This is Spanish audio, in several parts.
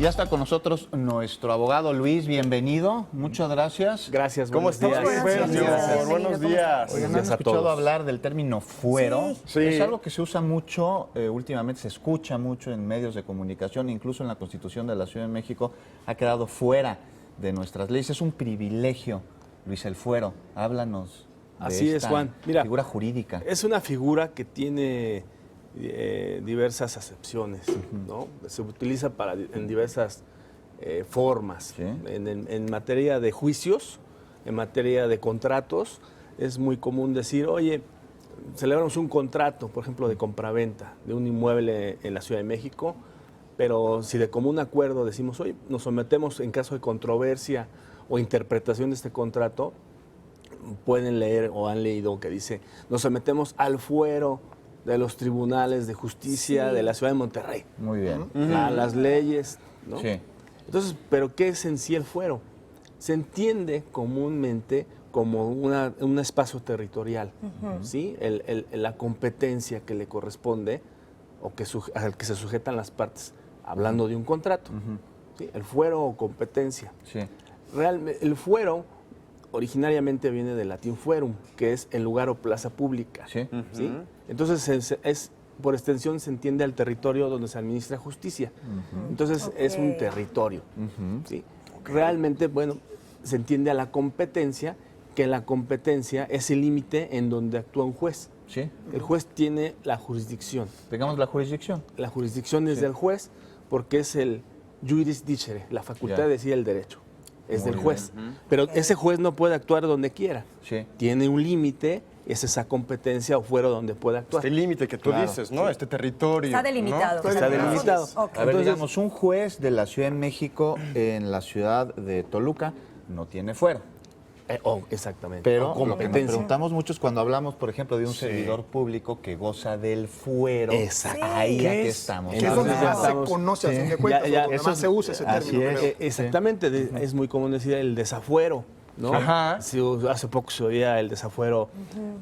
Ya está con nosotros nuestro abogado Luis, bienvenido, muchas gracias. Gracias, ¿Cómo estás? Buenos días. Buenos días. Oigan, ¿han Gracias a escuchado todos. hablar del término fuero? Sí. Es algo que se usa mucho, últimamente se escucha mucho en medios de comunicación, incluso en la Constitución de la Ciudad de México ha quedado fuera de nuestras leyes. Es un privilegio, Luis, el fuero. Háblanos de Así es, esta Juan. Mira, figura jurídica. Es una figura que tiene diversas acepciones, ¿no? Se utiliza en diversas formas. Sí. En materia de juicios, en materia de contratos, es muy común decir, oye, celebramos un contrato, por ejemplo, de compraventa de un inmueble en la Ciudad de México, pero si de común acuerdo decimos, oye, nos sometemos en caso de controversia o interpretación de este contrato, pueden leer o han leído que dice, nos sometemos al fuero de los tribunales de justicia de la Ciudad de Monterrey. Muy bien. A las leyes, ¿no? Sí. Entonces, ¿pero qué es en sí el fuero? Se entiende comúnmente como un espacio territorial, ¿sí? La competencia que le corresponde o al que se sujetan las partes, hablando de un contrato. ¿Sí? El fuero o competencia. Sí. Realmente, el fuero originariamente viene del latín fuerum, que es el lugar o plaza pública. Sí. ¿Sí? Entonces, por extensión se entiende al territorio donde se administra justicia. Entonces, es un territorio. ¿Sí? Realmente, bueno, se entiende a la competencia, que la competencia es el límite en donde actúa un juez. Sí. El juez tiene la jurisdicción. Digamos la jurisdicción. La jurisdicción es del juez porque es el juris dicere, la facultad de decir el derecho. Es Muy del juez. Pero ese juez no puede actuar donde quiera. Sí. Tiene un límite, es esa competencia o fuero donde puede actuar. Este límite que tú Claro. dices, ¿no? Este territorio. Está delimitado. ¿no? Está delimitado. Ok. A ver, Entonces- digamos, un juez de la Ciudad de México en la ciudad de Toluca no tiene fuero. Exactamente. Pero O lo que nos competencia. preguntamos mucho es cuando hablamos, por ejemplo, de un servidor público que goza del fuero. Exacto. Ahí ¿Qué ya que es? estamos. Que es donde Entonces, ya más se estamos- conoce a fin de Ya, cuentas, ya, donde eso más es- se usa ese así término, es. creo. Exactamente, es muy común decir el desafuero, ¿no? Ajá. Hace poco se oía el desafuero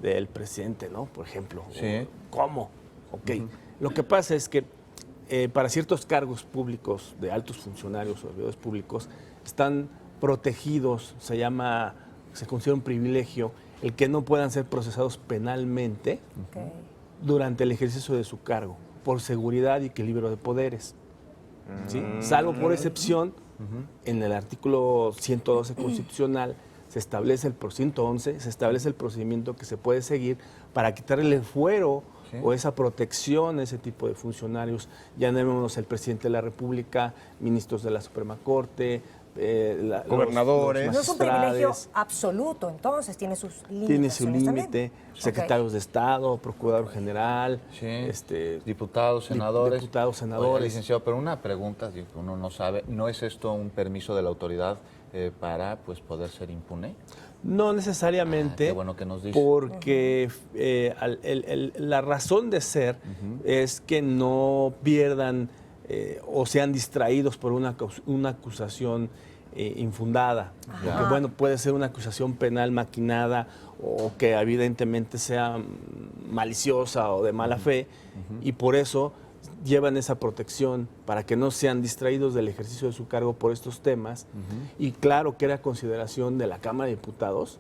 del presidente, ¿no? Por ejemplo. Sí. ¿Cómo? Ok. Lo que pasa es que para ciertos cargos públicos de altos funcionarios o servidores públicos están protegidos, se considera un privilegio el que no puedan ser procesados penalmente Ok. durante el ejercicio de su cargo, por seguridad y equilibrio de poderes. ¿Sí? Salvo por excepción, en el artículo 112 constitucional se establece por 111, se establece el procedimiento que se puede seguir para quitarle el fuero o esa protección a ese tipo de funcionarios. Llamémonos el presidente de la República, ministros de la Suprema Corte, Gobernadores. los No es un privilegio magistrados. absoluto, entonces tiene sus límites. Tiene su límite, Ok. secretarios de Estado, procurador general, Sí. este, Diputados, senadores. diputados, senadores. Oiga, licenciado, pero una pregunta que uno no sabe, ¿no es esto un permiso de la autoridad para pues poder ser impune? No necesariamente, qué bueno que nos dice. porque la razón de ser es que no pierdan o sean distraídos por una acusación infundada. Porque, bueno, puede ser una acusación penal maquinada o que evidentemente sea maliciosa o de mala fe, y por eso llevan esa protección para que no sean distraídos del ejercicio de su cargo por estos temas. Y claro que era consideración de la Cámara de Diputados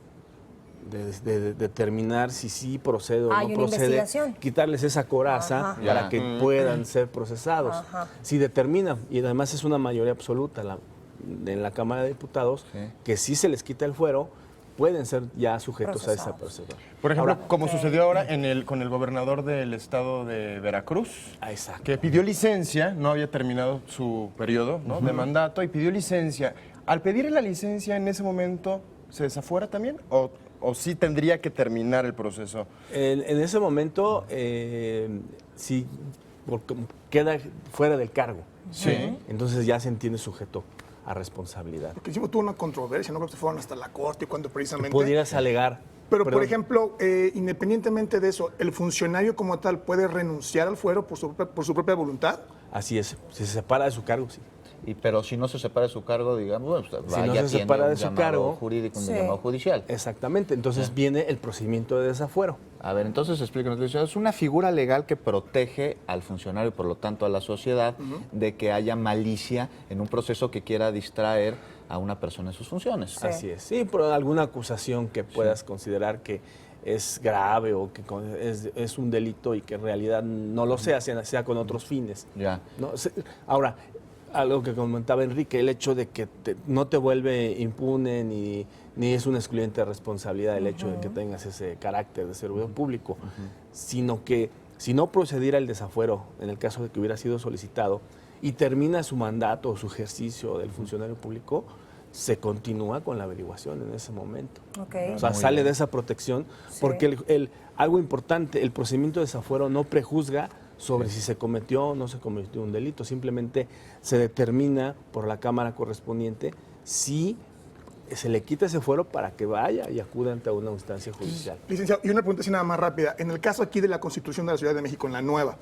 de determinar si sí procede o Hay no una procede, investigación. quitarles esa coraza Ajá. para Ya. que puedan ser procesados. Ajá. Si determina, y además es una mayoría absoluta en la Cámara de Diputados, Sí. que si se les quita el fuero, pueden ser ya sujetos a esa Procesados. procedura. Por ejemplo, Ahora, como sucedió ahora con el gobernador del estado de Veracruz, exacto. que pidió licencia, no había terminado su periodo, ¿no? de mandato, y pidió licencia. Al pedir la licencia, en ese momento, ¿se desafuera también? ¿O sí tendría que terminar el proceso? En ese momento, si queda fuera del cargo, Sí. entonces ya se entiende sujeto a responsabilidad. Porque hicimos tuvo una controversia, no creo que se fueron hasta la corte cuando precisamente... Pudieras alegar. Pero, por perdón, ejemplo, independientemente de eso, ¿el funcionario como tal puede renunciar al fuero por su propia voluntad? Así es, si se separa de su cargo, sí. pero si no se separa de su cargo, digamos, bueno, pues, Si no vaya, se tiene separa un de su llamado cargo, jurídico, un sí. llamado judicial. Exactamente, entonces viene el procedimiento de desafuero. A ver, entonces explícanos, licenciado. Es una figura legal que protege al funcionario y por lo tanto a la sociedad de que haya malicia en un proceso que quiera distraer a una persona en sus funciones. Sí. Así es. Sí, por alguna acusación que puedas considerar que es grave o que es un delito y que en realidad no lo sea con otros fines. Ya. ¿No? Ahora, algo que comentaba Enrique, el hecho de que no te vuelve impune ni es un excluyente de responsabilidad el hecho de que tengas ese carácter de servidor público, sino que si no procediera el desafuero, en el caso de que hubiera sido solicitado, y termina su mandato o su ejercicio del funcionario público, se continúa con la averiguación en ese momento. Ok. O sea, Muy sale bien. de esa protección, Sí. porque algo importante, el procedimiento de desafuero no prejuzga sobre si se cometió o no se cometió un delito, simplemente se determina por la Cámara correspondiente si se le quita ese fuero para que vaya y acuda ante una instancia judicial. Licenciado, y una pregunta así nada más rápida. En el caso aquí de la Constitución de la Ciudad de México, en la nueva,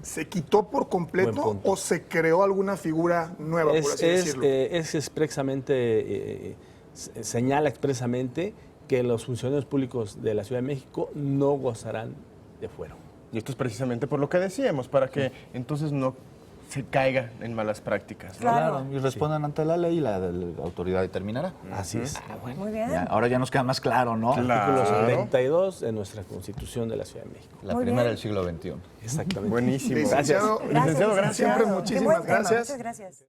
¿se quitó por Buen completo punto. o se creó alguna figura nueva, por así decirlo? Es expresamente, señala expresamente que los funcionarios públicos de la Ciudad de México no gozarán de fuero. Y esto es precisamente por lo que decíamos, para que entonces no se caiga en malas prácticas, ¿no? Claro. Y respondan ante la ley y la autoridad determinará. Así es. Muy bien. Ya, ahora ya nos queda más claro, ¿no? Claro. Artículo 72 de nuestra Constitución de la Ciudad de México. La Muy primera bien. del siglo XXI. Exactamente. Buenísimo. Licenciado, Licenciado, gracias. Siempre Qué muchísimas buen tema. gracias. Muchas gracias.